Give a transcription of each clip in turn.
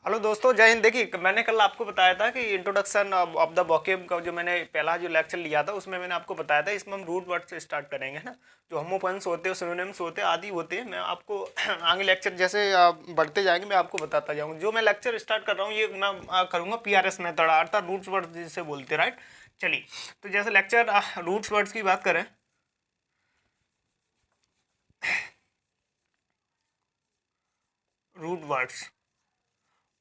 Hello दोस्तों, जय हिंद। देखिए, मैंने कल आपको बताया था कि इंट्रोडक्शन ऑफ द वोकेब का जो मैंने पहला जो लेक्चर लिया था उसमें मैंने आपको बताया था इसमें हम रूट वर्ड से स्टार्ट करेंगे, है ना। जो होमोफोन्स होते हैं, सिनोनिम्स होते हैं, आदि होते हैं। मैं आपको आगे लेक्चर जैसे बढ़ते जाएंगे मैं आपको बताता जाऊँगा। जो मैं लेक्चर स्टार्ट कर रहा हूँ ये मैं करूँगा PRS मेथड, अर्थात रूट्स वर्ड जिसे बोलते हैं, राइट। चलिए, तो जैसे लेक्चर रूट्स वर्ड्स की बात करें, रूट वर्ड्स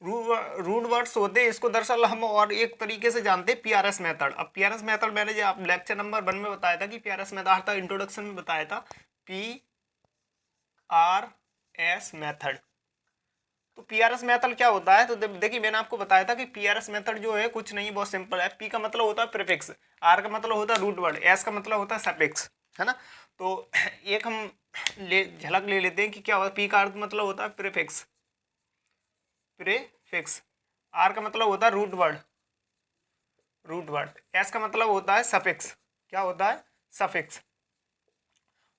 रूट वर्ड्स होते हैं, इसको दरअसल हम और एक तरीके से जानते हैं PRS मेथड। अब PRS मेथड मैंने जो आप लेक्चर नंबर 1 में बताया था कि PRS मेथड था, इंट्रोडक्शन में बताया था PRS मेथड। तो PRS मेथड क्या होता है, तो देखिए मैंने आपको बताया था कि PRS मेथड जो है कुछ नहीं, बहुत सिंपल है। P का मतलब होता है प्रीफिक्स, R का मतलब होता है रूट वर्ड, S का मतलब होता है सफिक्स, है ना। तो एक हम झलक ले लेते हैं कि क्या होता है। P का अर्थ मतलब होता है प्रीफिक्स, प्रीफिक्स। R का मतलब होता है रूट वर्ड। एस का मतलब होता है सफिक्स। क्या होता है? सफिक्स।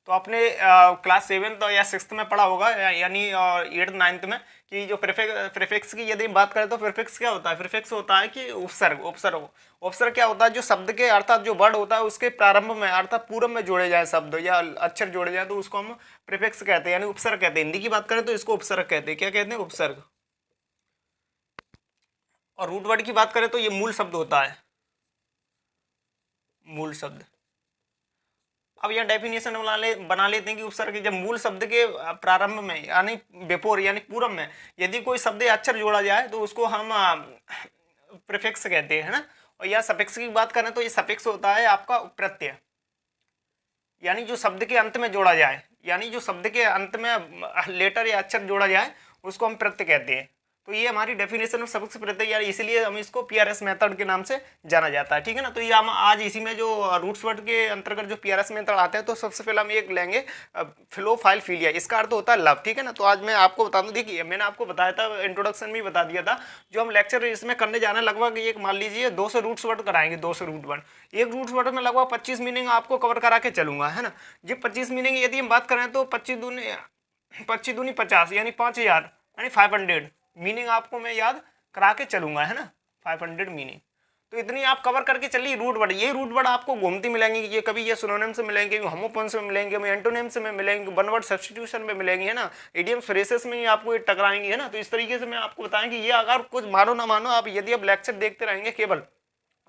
तो आपने क्लास 7th या 6th में पढ़ा होगा, यानी 8th 9th में, कि जो प्रीफिक्स की यदि बात करें तो प्रीफिक्स क्या होता है। प्रीफिक्स होता है कि उपसर्ग। उपसर्ग उपसर्ग क्या होता है? जो शब्द के अर्थात जो वर्ड होता है उसके प्रारंभ में अर्थात पूर्व में जोड़े जाए शब्द या अक्षर जोड़े जाए तो उसको हम प्रीफिक्स कहते हैं, यानी उपसर्ग कहते हैं। हिंदी की बात करें तो इसको उपसर्ग कहते हैं। क्या कहते हैं? उपसर्ग। और रूट वर्ड की बात करें तो ये मूल शब्द होता है, मूल शब्द। अब यह डेफिनेशन बना लेते हैं कि उपसर्ग जब मूल शब्द के प्रारंभ में यानी बिफोर यानी पूर्व में यदि कोई शब्द या अक्षर जोड़ा जाए तो उसको हम प्रीफिक्स कहते हैं, है ना। और यह सफिक्स की बात करें तो ये सफिक्स होता है आपका प्रत्यय, यानी जो शब्द के अंत में जोड़ा जाए, यानी जो शब्द के अंत में लेटर या अक्षर जोड़ा जाए उसको हम प्रत्यय कहते हैं। तो ये हमारी डेफिनेशन ऑफ सफिक्स प्रत्यय, यार इसलिए हम इसको PRS मेथड के नाम से जाना जाता है, ठीक है ना। तो ये हम आज इसी में जो रूट्स वर्ड के अंतर्गत जो PRS मेथड आते हैं तो सबसे पहले हम एक लेंगे फिलोफाइलफिलिया। इसका अर्थ होता है लव, ठीक है ना। तो आज मैं आपको बता दूं, देखिए मैंने आपको बताया था, इंट्रोडक्शन में बता दिया था, जो हम लेक्चर इसमें करने जाना है लगभग एक मान लीजिए 200 रूट्स वर्ड कराएंगे। 200 रूट वर्ड, एक रूट्स वर्ड में लगभग 25 मीनिंग आपको कवर करा के चलूंगा, है ना। ये 25 मीनिंग यदि हम बात करें तो 25 दूनी 50 यानी 5000 यानी 500 मीनिंग आपको मैं याद करा के चलूंगा, है ना। 500 मीनिंग। तो इतनी आप कवर करके चलिए। रूट वर्ड, ये रूट वर्ड आपको घूमती मिलेंगे। ये कभी ये सिनोनिम से मिलेंगे, होमोफोन से मिलेंगे, एंटोनिम से मिलेंगे, वन वर्ड सब्स्टिट्यूशन में मिलेंगे, है ना। इडियम्स फ्रेसेस में ही आपको ये टकराएंगे, है ना। तो इस तरीके से मैं आपको बताएं कि ये अगर कुछ मानो ना मानो, आप यदि आप लेक्चर देखते रहेंगे केवल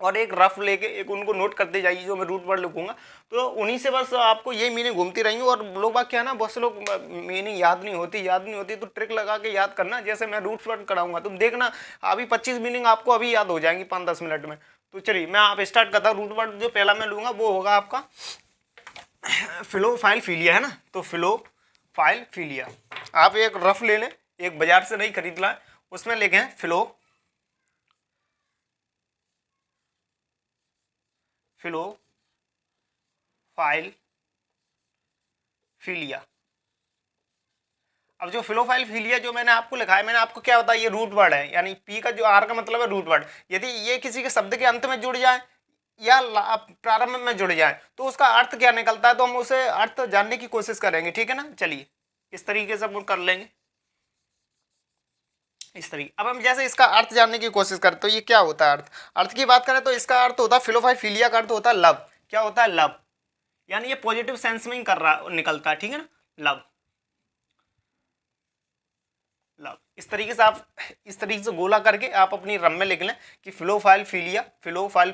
और एक रफ लेके एक उनको नोट करते जाइए जो मैं रूट वर्ड लिखूंगा, तो उन्हीं से बस आपको ये मीनिंग घूमती रहेंगी। और लोग बात क्या है ना, बहुत से लोग मीनिंग याद नहीं होती तो ट्रिक लगा के याद करना। जैसे मैं रूट वर्ड कराऊंगा तुम देखना, अभी 25 मीनिंग आपको अभी याद हो जाएंगी 5-10 मिनट में। तो चलिए मैं आप स्टार्ट करता हूँ। रूट वर्ड जो पहला मैं लूंगा वो होगा आपका फिलोफाइलफिलिया, है ना। तो फिलोफाइलफिलिया आप एक रफ ले लें, एक बाजार से नहीं खरीद ला, उसमें लिखें फिलोफाइलफिलिया। अब जो फिलोफाइलफिलिया जो मैंने आपको लिखा है, मैंने आपको क्या बताया, ये रूट वर्ड है, यानी पी का जो आर का मतलब है रूट वर्ड। यदि ये किसी के शब्द के अंत में जुड़ जाए या प्रारंभ में जुड़ जाए तो उसका अर्थ क्या निकलता है, तो हम उसे अर्थ जानने की कोशिश करेंगे, ठीक है ना। चलिए इस तरीके से हम कर लेंगे, इस तरीके। अब हम जैसे इसका अर्थ जानने की कोशिश करें तो ये क्या होता है। अर्थ अर्थ की बात करें तो इसका अर्थ होता है, फिलोफाइलफिलिया का अर्थ होता है लव। क्या होता है? लव। यानी ये पॉजिटिव सेंस में ही कर रहा निकलता है, ठीक है ना। Love, love. इस तरीके से गोला करके आप अपनी रम में लिख लें कि फिलोफाइलफिलिया, फिलोफाइल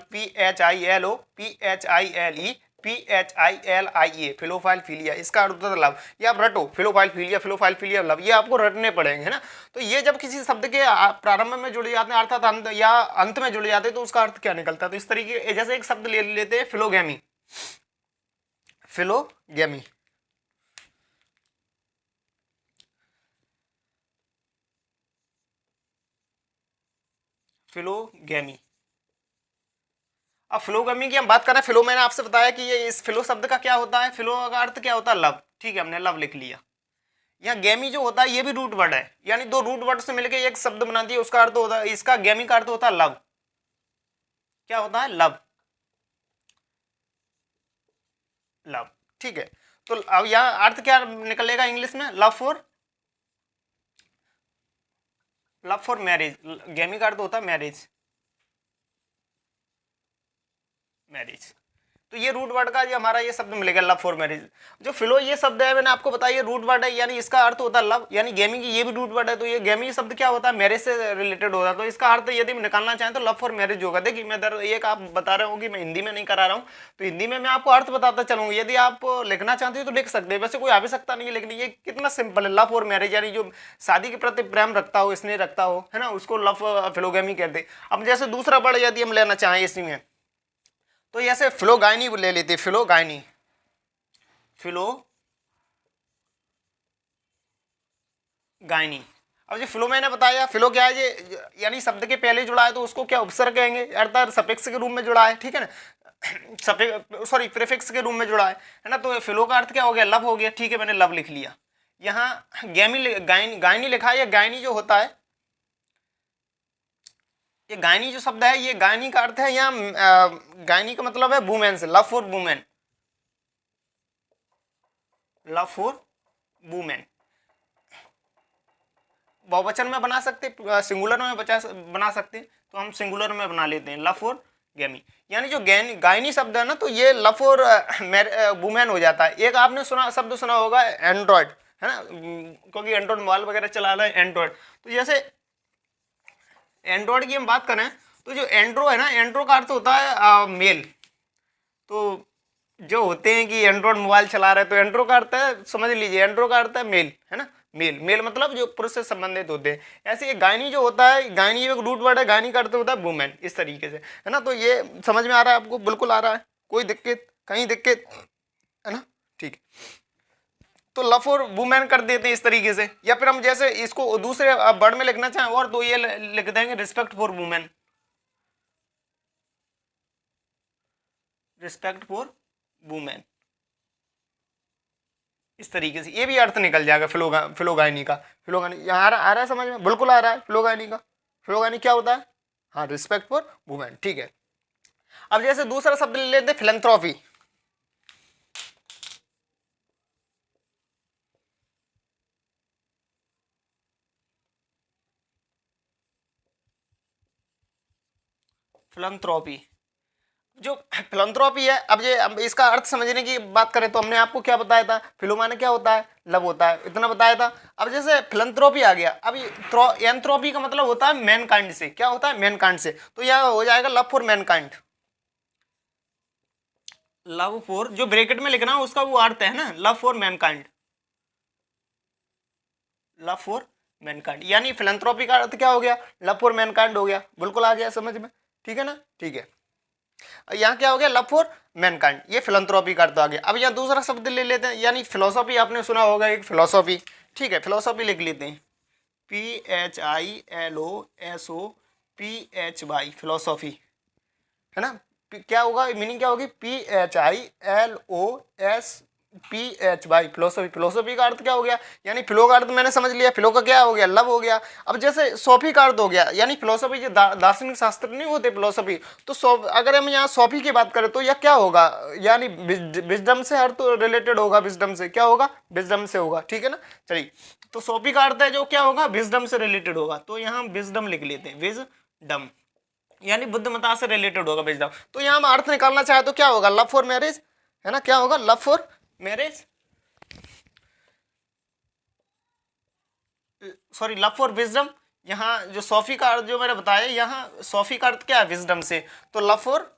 PHILOPHILE फिलोफाइलफिलिया, इसका अर्थ होता है लव। ये आप रटो, फिलोफाइलफिलिया लव, ये आपको रटने पड़ेंगे, है ना। तो ये जब किसी शब्द के प्रारंभ में जुड़े जाते हैं अर्थात अंत या अंत में जुड़े जाते हैं तो उसका अर्थ क्या निकलता है। तो इस तरीके जैसे एक शब्द ले लेते हैं फिलोगेमी, फिलोगेमी, फिलोगेमी। अब फ्लोगमी की हम बात करें, फ्लो मैंने आपसे बताया कि ये इस फ्लो शब्द का क्या होता है, फ्लो का अर्थ क्या होता है, लव। ठीक है, हमने लव लिख लिया। यहाँ गेमी जो होता है ये भी रूट वर्ड है, यानी दो रूट वर्ड से मिलकर एक शब्द बनाती है, उसका अर्थ होता है, इसका गेमी का अर्थ होता है लव। क्या होता है? Love, love. ठीक है, तो अब यहाँ अर्थ क्या निकलेगा इंग्लिश में, love for love for marriage, gamy का अर्थ होता है मैरिज, मैरिज। तो ये रूट वर्ड का जो हमारा ये शब्द मिलेगा लव फॉर मैरिज। जो फिलो ये शब्द है मैंने आपको बताया ये रूट वर्ड है, यानी इसका अर्थ होता है लव, यानी गेमी की ये भी रूट वर्ड है। तो ये गेमी शब्द क्या होता है, मैरिज से रिलेटेड होता है। तो इसका अर्थ यदि हम निकालना चाहें तो लव फॉर मैरिज होगा। देखिए मैं एक आप बता रहे हो कि मैं हिंदी में नहीं करा रहा हूँ, तो हिंदी में मैं आपको अर्थ बताता चलूंगा। यदि आप लिखना चाहते हो तो लिख सकते हैं, वैसे कोई आवश्यकता नहीं है, लेकिन ये कितना सिंपल है। लव फॉर मैरिज यानी जो शादी के प्रति प्रेम रखता हो, स्नेह रखता हो, है ना, उसको लव फिलोगेमी कहते हैं। अब जैसे दूसरा वर्ड यदि हम लेना चाहें इसी में, तो ऐसे फिलोगाइनी ले लेते, फिलोगाइनी, फिलो गायनी। अब जो फिलो मैंने बताया, फिलो क्या है ये, यानी शब्द के पहले जुड़ा है तो उसको क्या उपसर्ग कहेंगे, अर्थात सफिक्स के रूप में जुड़ा है, ठीक है ना, सॉरी प्रीफिक्स के रूप में जुड़ा है ना। तो फिलो का अर्थ क्या हो गया, लव हो गया, ठीक है, मैंने लव लिख लिया। यहाँ गैमी गायनी लिखा है, या गायनी जो होता है, ये गायनी जो शब्द है, ये गायनी का अर्थ है यहाँ, गायनी का मतलब है वुमेन से, love for women, love for women. बहुवचन में बना सकते, सिंगुलर में बना सकते, तो हम सिंगुलर में बना लेते हैं लव फॉर गैमी। यानी जो गायनी शब्द है ना, तो ये लव फॉर वुमेन हो जाता है। एक आपने शब्द सुना होगा एंड्रॉयड, है ना, क्योंकि एंड्रॉयड मोबाइल वगैरह चला रहा है एंड्रॉयड। तो जैसे एंड्रॉयड की हम बात करें तो जो एंड्रो है ना, एंड्रो का अर्थ होता है मेल। तो जो होते हैं कि एंड्रॉयड मोबाइल चला रहे हैं, तो एंड्रो का अर्थ है, समझ लीजिए, एंड्रो का अर्थ है मेल, है ना, मेल। मेल मतलब जो पुरुष से संबंधित होते हैं। ऐसे ये गायनी जो होता है, गायनी एक रूट वर्ड है, गायनी का अर्थ होता है वुमेन, इस तरीके से, है ना। तो ये समझ में आ रहा है आपको, बिल्कुल आ रहा है, कोई दिक्कत, कहीं दिक्कत है ना, ठीक है। तो लव फॉर वुमेन कर देते हैं इस तरीके से, या फिर हम जैसे इसको दूसरे वर्ड में लिखना चाहें और तो ये लिख देंगे respect for women, respect for women, इस तरीके से ये भी अर्थ निकल जाएगा फिलोगाइनी का। फिलोगाइनी यहाँ आ रहा है समझ में, बिल्कुल आ रहा है फिलोगाइनी का। फिलोगाइनी क्या होता है, हाँ, रिस्पेक्ट फॉर वुमेन, ठीक है। अब जैसे दूसरा शब्द ले लेते हैं फिलैंथ्रोपी। फिलैंथ्रोपी, जो फिलैंथ्रोपी है, अब इसका अर्थ समझने की बात करें तो हमने आपको क्या बताया था, फिलो माने क्या होता है, लव होता है, इतना बताया था। अब जैसे फिलैंथ्रोपी आ गया, अब एंथ्रोपी का मतलब होता है मैनकाइंड से, क्या होता है, मैनकाइंड से। तो यह हो जाएगा love for Mankind, love for, जो ब्रैकेट में लिखना है उसका वो अर्थ है ना, love for Mankind, love for Mankind. यानी फिलैंथ्रोपी का अर्थ क्या हो गया, लव फॉर मैनकाइंड हो गया, बिल्कुल आ गया समझ में, ठीक है ना, ठीक है। यहाँ क्या हो गया, लव फॉर मैनकाइंड, ये फिलैंथ्रोपी का अर्थ आ गया। अब यहाँ दूसरा शब्द ले लेते हैं, यानी फिलोसॉफी, आपने सुना होगा एक फिलोसॉफी, ठीक है, फिलोसॉफी लिख लेते हैं, PHILOSOPHY, फिलोसॉफी, है ना। क्या होगा, मीनिंग क्या होगी, PHILOSPHY, फिलोसॉफी। फिलोसॉफी का अर्थ क्या हो गया, यानी फिलो का अर्थ मैंने समझ लिया, फिलो का क्या हो गया, लव हो गया। अब जैसे सोफी का अर्थ हो गया, यानी फिलोसॉफी जो दार्शनिक शास्त्र नहीं होते फिलोसॉफी, तो अगर हम यहाँ सोफी की बात करें तो यह क्या होगा, यानी विजडम से अर्थ रिलेटेड होगा, विजडम से क्या होगा, विजडम से होगा, ठीक है ना। चलिए, तो सोफी का अर्थ है जो क्या होगा, विजडम से रिलेटेड होगा, तो यहाँ विजडम लिख लेते हैं, विजडम, यानी बुद्धिमत्ता से रिलेटेड होगा विजडम। तो यहाँ हम अर्थ निकालना चाहे तो क्या होगा, लव फॉर मैरिज, है ना, क्या होगा, love for marriage, sorry, love for wisdom. यहाँ जो सोफी का अर्थ जो मैंने बताया, यहाँ सोफी का अर्थ क्या है, विजडम से, तो लव फॉर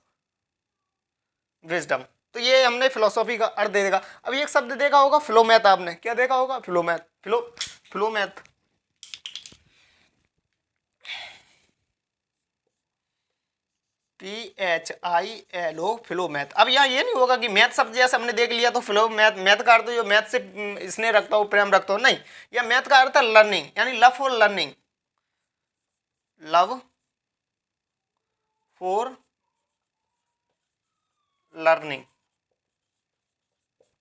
विजडम। तो ये हमने फिलोसॉफी का अर्थ दे देगा। अब एक शब्द देखा होगा फिलोमैथ, आपने क्या देखा होगा, फिलोमैथ, फिलोमैथ, PHILO, फिलोमैथ। अब यहाँ ये नहीं होगा कि मैथ शब्द जैसे हमने देख लिया तो फिलोमैथ, मैथ का अर्थ जो मैथ से इसने रखता हो, प्रेम रखता हो, नहीं, या मैथ का अर्थ है लर्निंग, यानी love for learning, love for learning,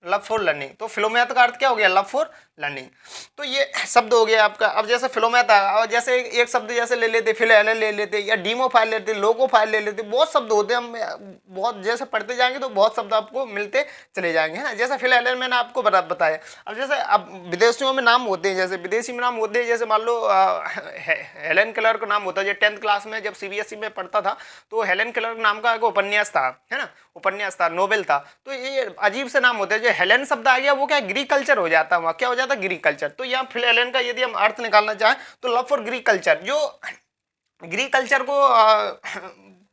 love for learning. तो फिलोमैथ का अर्थ क्या हो गया, लव फॉर लर्निंग। तो ये शब्द हो गया आपका। अब जैसे फ्लो में था, और जैसे एक शब्द जैसे ले लेते फिल एलन ले लेते, या डीमो फाइल लेते, लोगो फाइल ले लेते, बहुत शब्द होते हैं। हम बहुत जैसे पढ़ते जाएंगे तो बहुत शब्द आपको मिलते चले जाएंगे, है ना। जैसे फिल एलन मैंने आपको बताया। अब जैसे अब विदेशियों में नाम होते हैं, जैसे विदेशी में नाम होते हैं, जैसे मान लो हेलन केलर का नाम होता है। जो 10th क्लास में जब सीबीएसई में पढ़ता था तो हेलन केलर नाम का एक उपन्यास था, है ना, उपन्यास था, नोवेल था। तो ये अजीब से नाम होते हैं। जो हेलेन शब्द आ गया वो क्या ग्रीक कल्चर हो जाता है, वहाँ क्या हो जाता है ग्रीक कल्चर। तो यहाँ फिल एलन का यदि हम अर्थ निकालना चाहें तो लव फॉर ग्रीक कल्चर, जो ग्रीक कल्चर को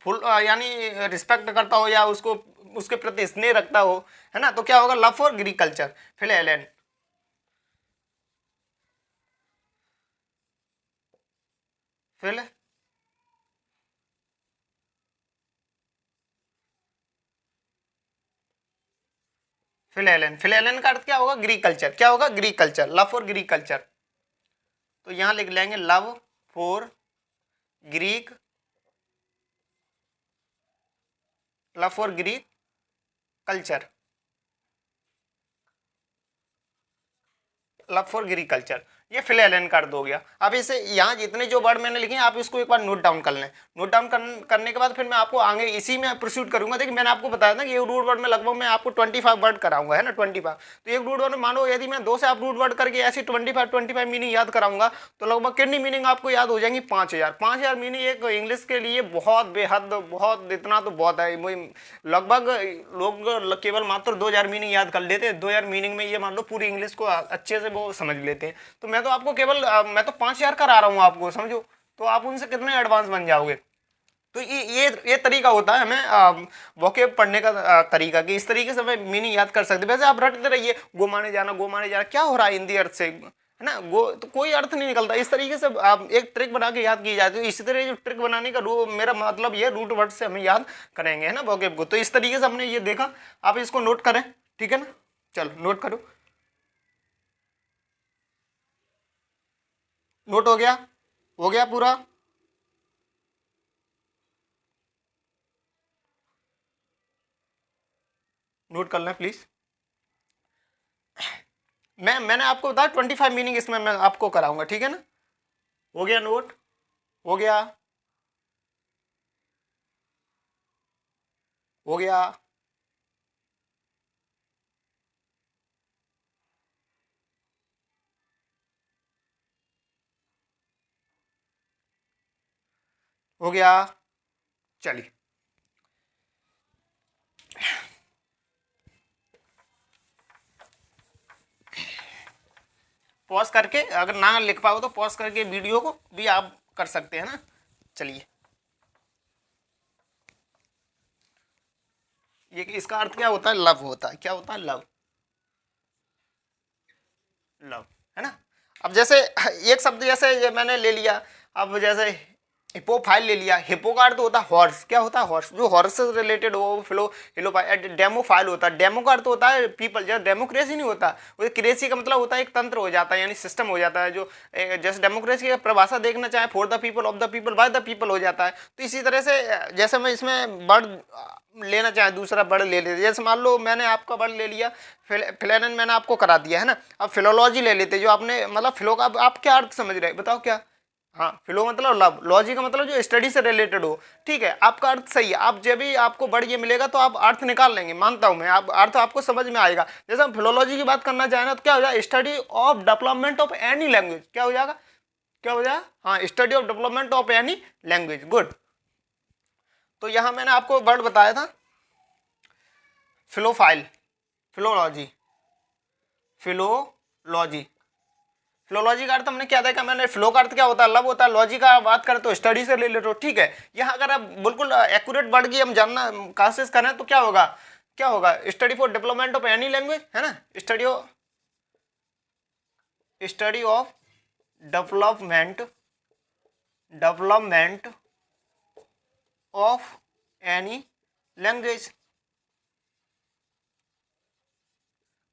फुल यानी रिस्पेक्ट करता हो या उसको उसके प्रति स्नेह रखता हो, है ना, तो क्या होगा love for Greek culture, philhellene. Phil philhellene का अर्थ क्या होगा ग्रीक कल्चर, क्या होगा Greek culture, love for Greek culture. तो यहां लिख लेंगे love for Greek, love for Greek culture, love for Greek culture, ये फिल एलन का अर्थ हो गया। अब इसे यहाँ जितने जो वर्ड मैंने लिखे हैं आप इसको एक बार नोट डाउन कर लें। नोट डाउन करने के बाद फिर मैं आपको आगे इसी में प्रोसीड करूंगा। देखिए मैंने आपको बताया ना कि एक रूट वर्ड में लगभग मैं आपको 25 वर्ड कराऊंगा, है ना, 25। तो एक रूट वर्ड में मानो यदि मैं 2 से आप रूट वर्ड करके ऐसी 25 मीनिंग याद कराऊंगा तो लगभग कितनी मीनिंग आपको याद हो जाएंगी 5000 मीनिंग। एक इंग्लिश के लिए बहुत बेहद बहुत, इतना तो बहुत है। लगभग लोग केवल मात्र 2000 मीनिंग याद कर लेते हैं। 2000 मीनिंग में ये मान लो पूरी इंग्लिश को अच्छे से वो समझ लेते हैं। तो मैं तो आपको केवल मैं तो 5000 करा रहा हूँ आपको, समझो। तो आप उनसे कितने एडवांस बन जाओगे। तो ये तरीका होता है हमें वोकेब पढ़ने का तरीका, कि इस तरीके से हमें मीनिंग याद कर सकते। वैसे आप रटते रहिए गो माने जाना, गो माने जाना, क्या हो रहा है हिंदी अर्थ से, है ना, गो तो कोई अर्थ नहीं निकलता। इस तरीके से आप एक ट्रिक बना के याद की जाती है। इसी तरह जो ट्रिक बनाने का मेरा मतलब ये रूट वर्ड से हमें याद करेंगे, है ना, वोकेब को। तो इस तरीके से हमने ये देखा, आप इसको नोट करें, ठीक है ना। चलो नोट करो, नोट हो गया पूरा। नोट कर लें प्लीज। मैंने आपको बताया 25 मीनिंग इसमें मैं आपको कराऊंगा, ठीक है ना। हो गया नोट, हो गया, हो गया, हो गया। चलिए पॉज करके, अगर ना लिख पाओ तो पॉज करके वीडियो को भी आप कर सकते हैं ना। चलिए, ये इसका अर्थ क्या होता है, लव होता है। क्या होता है, लव, लव, है ना। अब जैसे एक शब्द जैसे ये मैंने ले लिया, अब जैसे हिप्पो फाइल ले लिया। हिप्पो का अर्थ होता है हॉर्स, क्या होता है हॉर्स, जो हॉर्स से रिलेटेड हो। फिलो हिलो डेमो फाइल होता है। डेमो का अर्थ होता है पीपल, जैसे डेमोक्रेसी नहीं होता, वो क्रेसी का मतलब होता है एक तंत्र हो जाता है, यानी सिस्टम हो जाता है। जो जैसे डेमोक्रेसी की परिभाषा देखना चाहे for the people, of the people, by the people हो जाता है। तो इसी तरह से जैसे मैं इसमें वर्ड लेना चाहे, दूसरा वर्ड ले लेते, जैसे मान लो मैंने आपका वर्ड ले लिया फिलेनन, मैंने आपको करा दिया, है ना। अब फिलोलॉजी ले लेते, जो आपने मतलब फिलो का आप क्या अर्थ समझ रहे हैं बताओ क्या। हाँ, फिलो मतलब लव, लॉजी का मतलब जो स्टडी से रिलेटेड हो, ठीक है। आपका अर्थ सही है। आप जब भी आपको वर्ड ये मिलेगा तो आप अर्थ निकाल लेंगे, मानता हूं मैं, आप अर्थ आपको समझ में आएगा। जैसे हम फिलोलॉजी की बात करना चाहें ना तो क्या हो जाएगा, study of development of any language, क्या हो जाएगा, क्या हो जाएगा, हाँ, study of development of any language, good. तो यहां मैंने आपको वर्ड बताया था फिलोफाइल, फिलोलॉजी, फिलोलॉजी। फिलोलॉजी का अर्थ हमने क्या देखा, मैंने फ्लो का अर्थ क्या होता है, लव होता है। लॉजी का बात करें तो स्टडी से रिलेटेड हो, ठीक है। यहाँ अगर आप बिल्कुल एक्यूरेट वर्ड की हम जानना कोशिश करें तो क्या होगा, क्या होगा, study for development of any language, है ना, study of development, development of any language.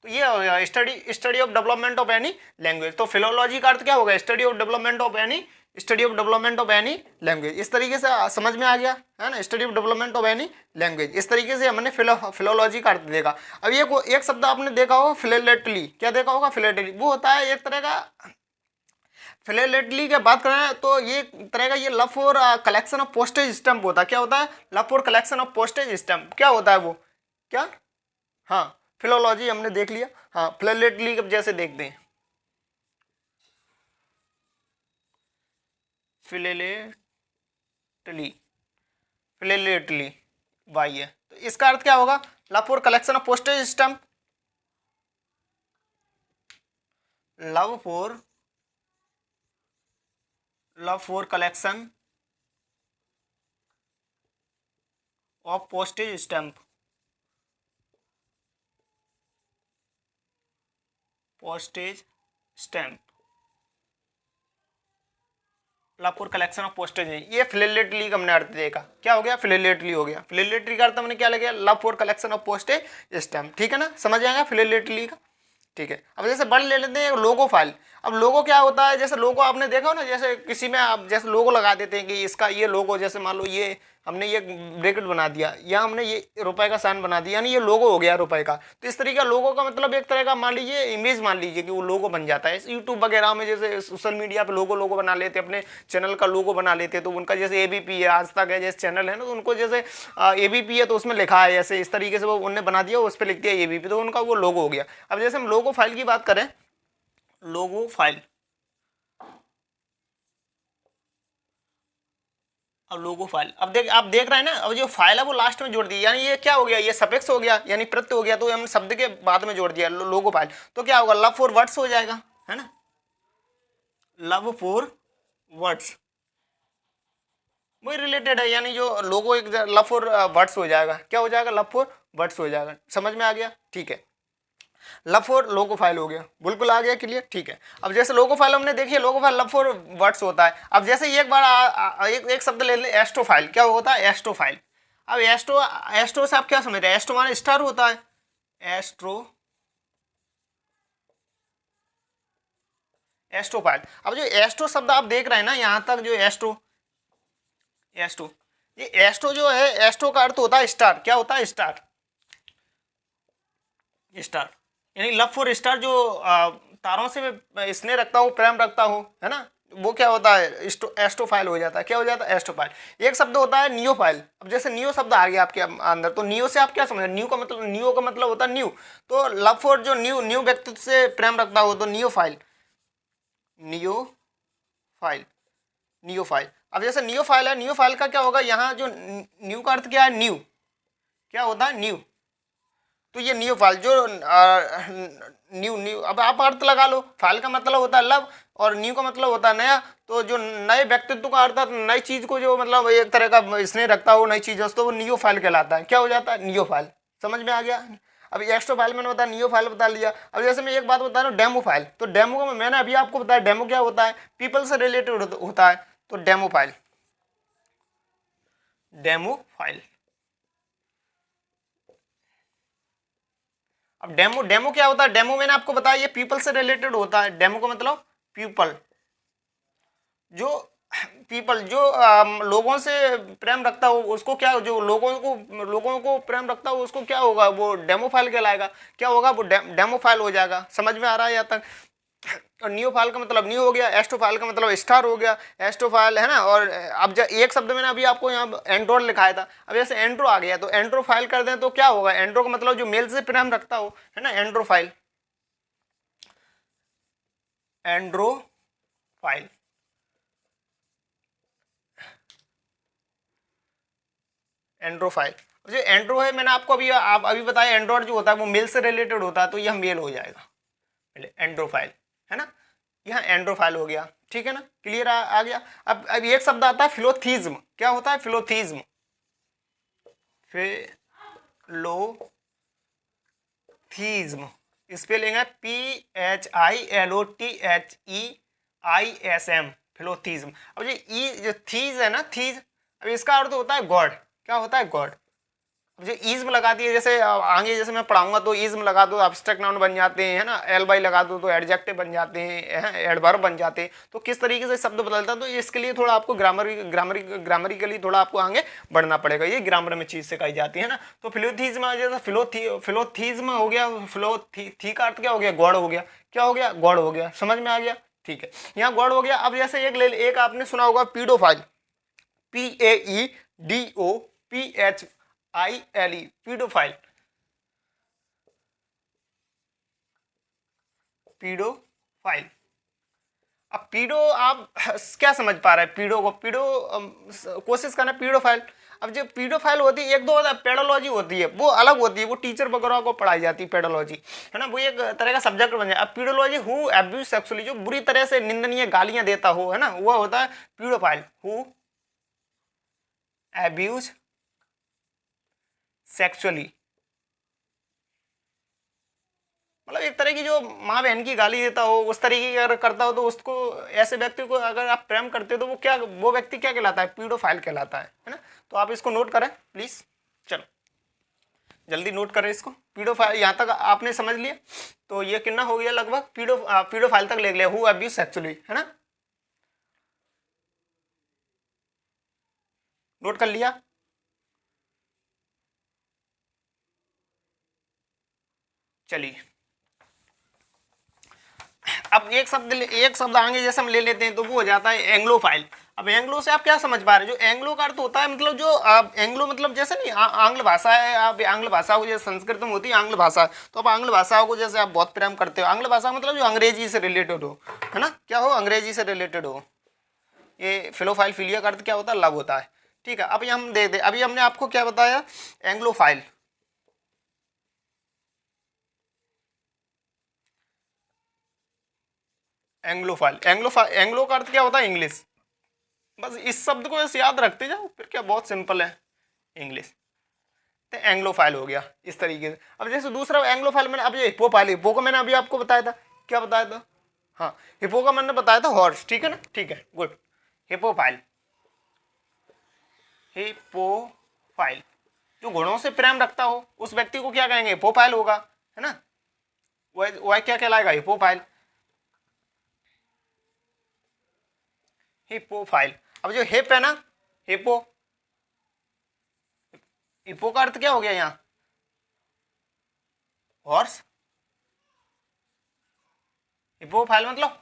तो ये हो गया study of development of any language. तो फिलोलॉजी का अर्थ क्या होगा, study of development of any study of development of any language. इस तरीके से समझ में आ गया है ना, study of development of any language. इस तरीके से हमने फिलोलॉजी का अर्थ देखा। अब ये एक शब्द आपने देखा होगा फिलेटली, क्या देखा होगा फिलेटली, वो होता है एक तरह का, फिलेटली की बात करें तो ये तरह का ये love for collection of postage stamp होता है। क्या होता है? Love for collection of postage stamp. क्या होता है वो? क्या? हाँ, फिलोलॉजी हमने देख लिया। हाँ, फिलेटली जैसे देखते हैं, फिलेटली, फिलेटली वाई है, तो इसका अर्थ क्या होगा? Love for collection of postage stamp, love for collection of postage stamp, postage stamp, love for collection of postage है। ये फिलेटली का हमने अर्थ देखा। क्या हो गया? फिलेटली हो गया। फिलेटली का अर्थ हमने क्या लगे? Love for collection of postage stamp. ठीक है ना, समझ आएगा फिलेटली का। ठीक है, अब जैसे बड़ ले लेते हैं लोगो फाइल। अब लोगो क्या होता है? जैसे लोगो आपने देखा हो ना, जैसे किसी में आप जैसे लोगो लगा देते हैं कि इसका ये लोगो, जैसे मान लो ये हमने ये ब्रैकेट बना दिया या हमने ये रुपए का साइन बना दिया, यानी ये लोगो हो गया रुपए का। तो इस तरीके का लोगो का मतलब एक तरह का मान लीजिए इमेज, मान लीजिए कि वो लोगो बन जाता है। यूट्यूब वगैरह में जैसे सोशल मीडिया पे लोगो बना लेते, अपने चैनल का लोगो बना लेते, तो उनका जैसे एबीपी है, आज तक है जैसे चैनल है ना, तो उनको जैसे एबीपी है तो उसमें लिखा है ऐसे, इस तरीके से वो उन्होंने बना दिया, उस पर लिख दिया एबीपी, तो उनका वो लोगो हो गया। अब जैसे हम लोगो फाइल की बात करें, लोगो फाइल, अब लोगो फाइल, अब आप देख रहे हैं ना, अब जो फाइल है वो लास्ट में जोड़ दी, यानी ये क्या हो गया? ये सफिक्स हो गया, यानी प्रत्यय हो गया, तो हमने शब्द के बाद में जोड़ दिया लोगो फाइल। तो क्या होगा? लव फॉर वर्ड्स हो जाएगा, है ना, लव फॉर वर्ड्स, वही रिलेटेड है, यानी जो लोगो एक लव फॉर वर्ड्स हो जाएगा। क्या हो जाएगा? लव फॉर वर्ड्स हो जाएगा। समझ में आ गया? ठीक है, लव फॉर लोगो फाइल हो गया, बिल्कुल आ गया क्लियर। ठीक है, अब जैसे लोगो फाइल हमने देखी, लोगो फाइल लव फॉर वर्ड्स होता है। अब जैसे एक बार एक शब्द ले लें, एस्ट्रो फाइल। क्या होता है? Astro file. अब एस्ट्रो से आप क्या समझ रहे हैं? एस्ट्रो माने स्टार होता है, एस्ट्रो, एस्ट्रो फाइल। अब जो एस्ट्रो शब्द आप देख रहे हैं ना, यहां तक जो एस्ट्रो, एस्ट्रो, ये एस्ट्रो जो है, एस्ट्रो का अर्थ होता है स्टार। क्या होता है? स्टार, स्टार, यानी लव फॉर स्टार, जो तारों से मैं स्नेह रखता हूँ, प्रेम रखता हूँ, है ना, वो क्या होता है? एस्ट्रोफाइल हो जाता है। क्या हो जाता है? एस्ट्रोफाइल। एक शब्द होता है नियोफाइल। अब जैसे नियो शब्द आ गया आपके अंदर, तो नियो से आप क्या समझ रहे हैं? नियो का मतलब होता है न्यू, तो लव फॉर जो न्यू व्यक्तित्व से प्रेम रखता हो, तो नियोफाइल, नियोफाइल, नियोफाइल। अब जैसे नियोफाइल है, नियोफाइल का क्या होगा? यहाँ जो न्यू का अर्थ क्या है? न्यू, क्या होता है? न्यू। तो ये न्यू फाइल जो न्यू, अब आप अर्थ लगा लो। फाइल का मतलब होता है लव और न्यू का मतलब होता है नया। तो जो नए व्यक्तित्व का अर्थ है, नई चीज को जो मतलब एक तरह का स्नेह रखता हो नई चीजों से, तो वो न्यू फाइल कहलाता है। क्या हो जाता है? New file. समझ में आ गया? अब एक्स्ट्रा फाइल मैंने बताया, न्यू फाइल बता लिया। अब जैसे मैं एक बात बता रहा हूँ, डेमो फाइल। तो डेमो का मैंने अभी आपको बताया, डेमो क्या होता है? पीपल से रिलेटेड होता है, तो डेमो फाइल, डेमो फाइल। अब डेमो क्या होता है? डेमो मैंने आपको बताया ये पीपल से रिलेटेड होता है। डेमो का मतलब पीपल, जो पीपल जो लोगों से प्रेम रखता हो उसको क्या, जो लोगों को प्रेम रखता हो उसको क्या होगा? वो डेमो फाइल कहलाएगा। क्या होगा? वो डेमो फाइल हो जाएगा। समझ में आ रहा है यहाँ तक? और न्यू फाइल का मतलब न्यू हो गया, एस्ट्रोफाइल का मतलब स्टार हो गया, एस्ट्रोफाइल, है ना। और अब एक शब्द मैंने अभी आपको यहाँ एंड्रोल लिखाया था। अब जैसे एंड्रो आ गया, तो एंड्रो फाइल कर दें तो क्या होगा? एंड्रो का मतलब जो मेल से प्रेम रखता हो, है ना, एंड्रोफाइल, एंड्रोफाइल। एंड्रोफाइल, जो एंड्रो है मैंने आपको अभी बताया, एंड्रॉइड जो होता है वो मेल से रिलेटेड होता है, तो यह मेल हो जाएगा पहले, एंड्रोफाइल, है ना। यहाँ एंड्रोफाइल हो गया। ठीक है ना, क्लियर आ गया। अब एक शब्द आता है फिलोथीज्म। क्या होता है? फिलोथीज्म, फिलोथीज्म, स्पेलिंग है PHILOTHEISM, फिलोथीज्म। अब ये जो थीज है ना, थीज, अब इसका अर्थ होता है गॉड। क्या होता है? गॉड, जो इज्म लगाती है, जैसे आगे जैसे मैं पढ़ाऊंगा तो इज्म लगा दो एब्स्ट्रैक्ट नाउन बन जाते हैं, है ना, एल बाई लगा दो तो एडजेक्टिव बन जाते हैं, एडवर्ब बन जाते हैं। तो किस तरीके से शब्द बदलता है, तो इसके लिए थोड़ा आपको ग्रामरिकली थोड़ा आपको आगे बढ़ना पड़ेगा। ये ग्रामर में चीज सिखाई जाती है ना। तो फिलोथीज्म, जैसे फिलोथीज्म हो गया, फिलोथी का अर्थ क्या हो गया, गॉड हो गया। क्या हो गया, गॉड हो गया। समझ में आ गया, ठीक है, यहाँ गॉड हो गया। अब जैसे एक आपने सुना होगा पीडोफाइल, PAEDOPHILE, पीडोफाइल, पीडोफाइल। अब पीडो आप क्या समझ पा रहे हैं, पीडो को, पीडो कोशिश करना पीडोफाइल। अब जो पीडोफाइल होती है, एक दो होता है पेडोलॉजी होती है, वो अलग होती है, वो टीचर वगैरह को पढ़ाई जाती है पेडोलॉजी, है ना, वो एक तरह का सब्जेक्ट बन जाए। अब पीडोलॉजी हु एब्यूज सेक्सुअली, जो बुरी तरह से निंदनीय गालियां देता हो, है ना, वो होता है पीडोफाइल, हु एब्यूज सेक्सुअली। मतलब एक तरह की जो माँ बहन की गाली देता हो, उस तरीके की अगर करता हो, तो उसको, ऐसे व्यक्ति को अगर आप प्रेम करते हो तो वो व्यक्ति क्या कहलाता है, पीडोफाइल कहलाता है ना। तो आप इसको नोट करें प्लीज, चलो जल्दी नोट करें इसको। पीडोफाइल यहाँ तक आपने समझ लिया, तो ये कितना हो गया लगभग, पीडोफाइल तक ले लिया, हु अब्यूज सेक्सुअली, है ना, नोट कर लिया। चलिए अब एक शब्द आगे जैसे हम ले लेते हैं तो वो हो जाता है एंग्लोफाइल। अब एंग्लो से आप क्या समझ पा रहे हैं, जो एंग्लो का अर्थ होता है, मतलब जो एंग्लो मतलब जैसे नहीं आंग्ल भाषा है, आप आंग्ल भाषा को, जैसे संस्कृत में होती है आंग्ल भाषा, तो आप आंग्ल भाषाओं को जैसे आप बहुत प्रेम करते हो, आंग्ल भाषा मतलब जो अंग्रेजी से रिलेटेड हो, है ना, क्या हो, अंग्रेजी से रिलेटेड हो। ये फिलोफाइल, फिलिया का अर्थ क्या होता है, लव होता है, ठीक है। अभी हम देख दे, अभी हमने आपको क्या बताया, एंग्लोफाइल, एंग्लोफाइल, एंग्लो का अर्थ क्या होता है, इंग्लिश। बस इस शब्द को ऐसे याद रखते जाओ, फिर क्या, बहुत सिंपल है, इंग्लिश। तो एंग्लोफाइल हो गया इस तरीके से। अब जैसे दूसरा एंग्लोफाइल, मैंने अब ये हिप्पोफाइल, हिप्पो को मैंने अभी आपको बताया था, क्या बताया था, हाँ, हिप्पो का मैंने बताया था हॉर्स, ठीक है ना, ठीक है, गुड। हिप्पोफाइल, हिप्पोफाइल जो घोड़ों से प्रेम रखता हो उस व्यक्ति को क्या कहेंगे, हिप्पोफाइल होगा, है ना, वह क्या कहलाएगा, हिप्पोफाइल, हिप्पोफाइल। अब जो हिप है ना, हिप्पो, हिप्पो का अर्थ क्या हो गया यहाँ, हॉर्स, हिप्पोफाइल मतलब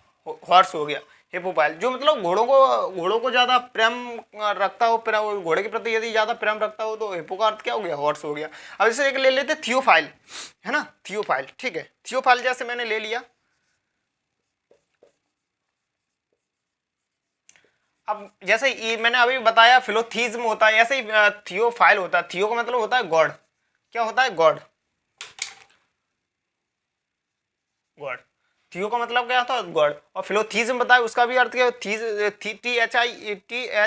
हॉर्स हो गया। हिप्पोफाइल जो मतलब घोड़ों को ज्यादा प्रेम रखता हो, घोड़े के प्रति यदि ज्यादा प्रेम रखता हो, तो हिप्पो का अर्थ क्या हो गया, हॉर्स हो गया। अब जैसे एक ले लेते थियोफाइल, है ना, थियोफाइल, ठीक है, थियोफाइल जैसे मैंने ले लिया। अब जैसे ये मैंने अभी बताया फिलोथीज्म होता है, ऐसे ही थियोफाइल होता है। थियो का मतलब होता है गॉड, क्या होता है, गॉड, गॉड, थियो का मतलब क्या था, गॉड। और फिलोथीज्म बताया उसका भी अर्थ क्या,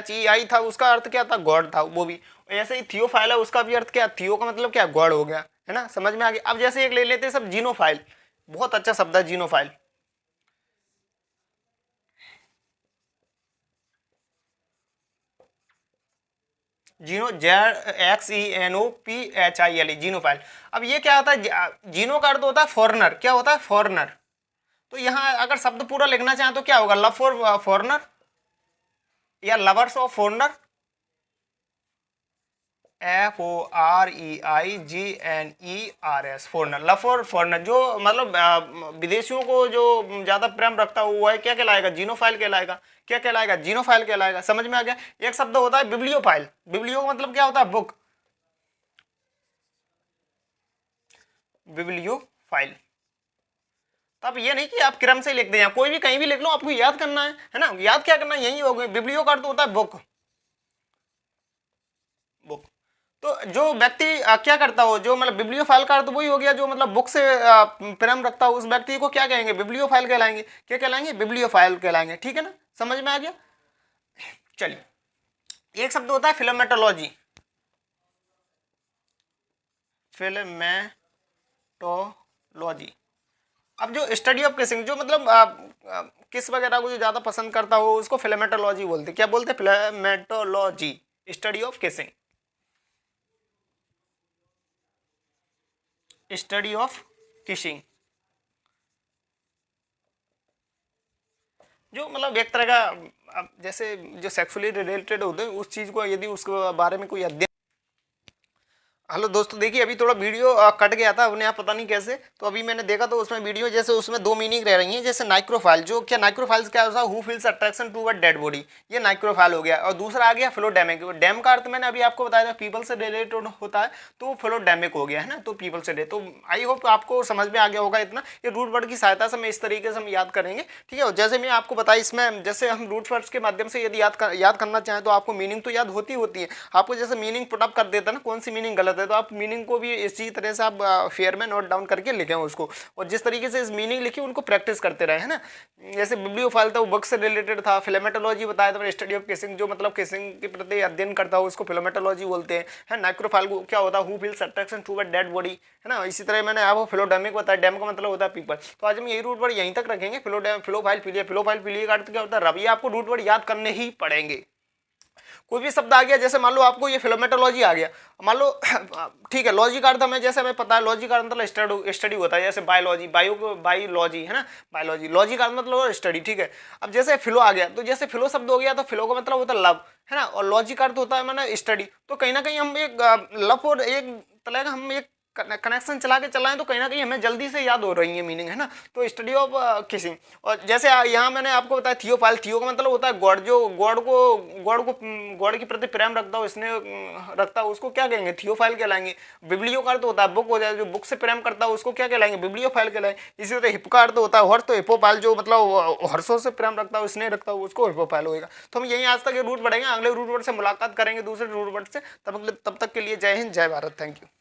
THEI था, उसका अर्थ क्या था, गॉड था वो भी। ऐसे ही थियोफाइल है, उसका भी अर्थ क्या, थियो का मतलब क्या, गॉड हो गया, है ना, समझ में आ गया। अब जैसे एक ले लेते हैं सब, जीनोफाइल, बहुत अच्छा शब्द है जीनोफाइल, JEXENOPHILE, जीनोफाइल। अब ये क्या होता है, जीनो का अर्थ होता है फॉरनर, क्या होता है, फॉरनर। तो यहाँ अगर शब्द पूरा लिखना चाहें तो क्या होगा, लव फॉर फॉरनर या lovers of foreigner, FOREIGNERS, foreigner, love for foreigner, जो मतलब विदेशियों को जो ज्यादा प्रेम रखता है वो है क्या कहलाएगा, जीनोफाइल कहलाएगा, क्या कहलाएगा, जीनोफाइल कहलाएगा। समझ में आ गया। एक शब्द होता है बिब्लियोफाइल, बिब्लियो का मतलब क्या होता है, बुक, बिब्लियोफाइल। तो अब ये नहीं कि आप क्रम से लिख दें, कोई भी कहीं भी लिख लो, आपको याद करना है ना, याद क्या करना है, यही हो गई। बिब्लियो का अर्थ होता है बुक, बुक। तो जो व्यक्ति क्या करता हो, जो मतलब बिब्लियोफाइल का अर्थ वही हो गया, जो मतलब बुक से प्रेम रखता हो, उस व्यक्ति को क्या कहेंगे, बिब्लियोफाइल कहलाएंगे, क्या कहलाएंगे, बिब्लियोफाइल कहलाएंगे, ठीक है ना, समझ में आ गया। चलिए एक शब्द होता है फिलोमेटोलॉजी, फिलोमेटोलॉजी। अब जो स्टडी ऑफ किसिंग, जो मतलब किस वगैरह को जो ज्यादा पसंद करता हो उसको फिलोमेटोलॉजी बोलते, क्या बोलते, philematology, study of kissing. Study of kissing, जो मतलब एक तरह का अब जैसे जो सेक्सुअली रिलेटेड होते हैं उस चीज को यदि उसके बारे में कोई अध्ययन। हेलो दोस्तों, देखिए अभी थोड़ा वीडियो कट गया था अपने आप, पता नहीं कैसे, तो अभी मैंने देखा तो उसमें वीडियो जैसे उसमें दो मीनिंग रह रही हैं। जैसे नाइक्रोफाइल, जो क्या नाइक्रोफाइल्स क्या होता है, who feels attraction to a dead body, ये नाइक्रोफाइल हो गया। और दूसरा आ गया फिलोडेमिक। डैम का अर्थ मैंने अभी आपको बताया था पीपल से रिलेटेड होता है, तो वो फिलोडेमिक हो गया है ना, तो पीपल से। तो आई होप आपको समझ में आ गया होगा इतना। ये रूट वर्ड की सहायता से मैं इस तरीके से हम याद करेंगे, ठीक है। और जैसे मैं आपको बताया इसमें, जैसे हम रूट वर्ड्स के माध्यम से यदि याद करना चाहें तो आपको मीनिंग तो याद होती है। आपको जैसे मीनिंग पुटअप कर देता है ना, कौन सी मीनिंग गलत है, तो आप मीनिंग को भी इसी तरह से आप फेयर में नोट डाउन करके लिखें उसको, और जिस तरीके से इस मीनिंग लिखी उनको प्रैक्टिस करते रहे, है ना। जैसे बिब्लियोफाइल था वो बुक से रिलेटेड था। फिलेमेटोलॉजी बताया था, स्टडी ऑफ किसिंग, जो मतलब किसिंग के प्रति अध्ययन करता हो उसको फिलोमेटोलॉजी बोलते हैं, है। नाइक्रोफाइल को क्या होता है, who feels attraction to a dead body, है ना। इसी तरह मैंने आपको फिलोडेमिक बताया, डैम का मतलब होता है पीपल। तो आज हम यही रूट वर्ड यहीं तक रखेंगे, फिलोफाइल पीलिया। फिलोफाइल पीलिया का अर्थ क्या होता है, रब। ये आपको रूट वर्ड याद करने ही पड़ेंगे। कोई भी शब्द आ गया, जैसे मान लो आपको ये फिलोमेटोलॉजी आ गया, मान लो ठीक है, लॉजी का अर्थ हमें जैसे हमें पता है, लॉजी का अर्थ मतलब स्टडी होता है। जैसे बायोलॉजी, बायोलॉजी है ना, बायोलॉजी, लॉजी का मतलब स्टडी, ठीक है। अब जैसे फिलो आ गया, तो जैसे फिलो शब्द हो गया, तो फिलो का मतलब होता है लव, है ना। और लॉजी का अर्थ होता है मैंने स्टडी। तो कहीं ना कहीं हम एक लव और एक तरह का हम एक कनेक्शन चला के चलाएं, तो कहीं ना कहीं हमें जल्दी से याद हो रही है मीनिंग, है ना। तो स्टडी ऑफ किसिंग। और जैसे यहाँ मैंने आपको बताया थियोफाइल, थियो का मतलब होता है गॉड, जो गॉड के प्रति प्रेम रखता हो, इसने रखता हो, उसको क्या कहेंगे, थियोफाइल कहलाएंगे। बिब्लियो का अर्थ होता है बुक हो जाए, जो बुक से प्रेम करता है उसको क्या कहलाएंगे, बिब्लियोफाइल कहलाएंगे। इसी तरह हिप का अर्थ होता है हर्ष, तो हिपोफाइल जो मतलब हर्षों से प्रेम रखता हो, इसने रखता हो, उसको हिपोफाइल होगा। तो हम यही आज तक ये रूट बढ़ेंगे, अगले रूट वर्ड से मुलाकात करेंगे दूसरे रूट वर्ड से। तब तक के लिए जय हिंद, जय भारत, थैंक यू।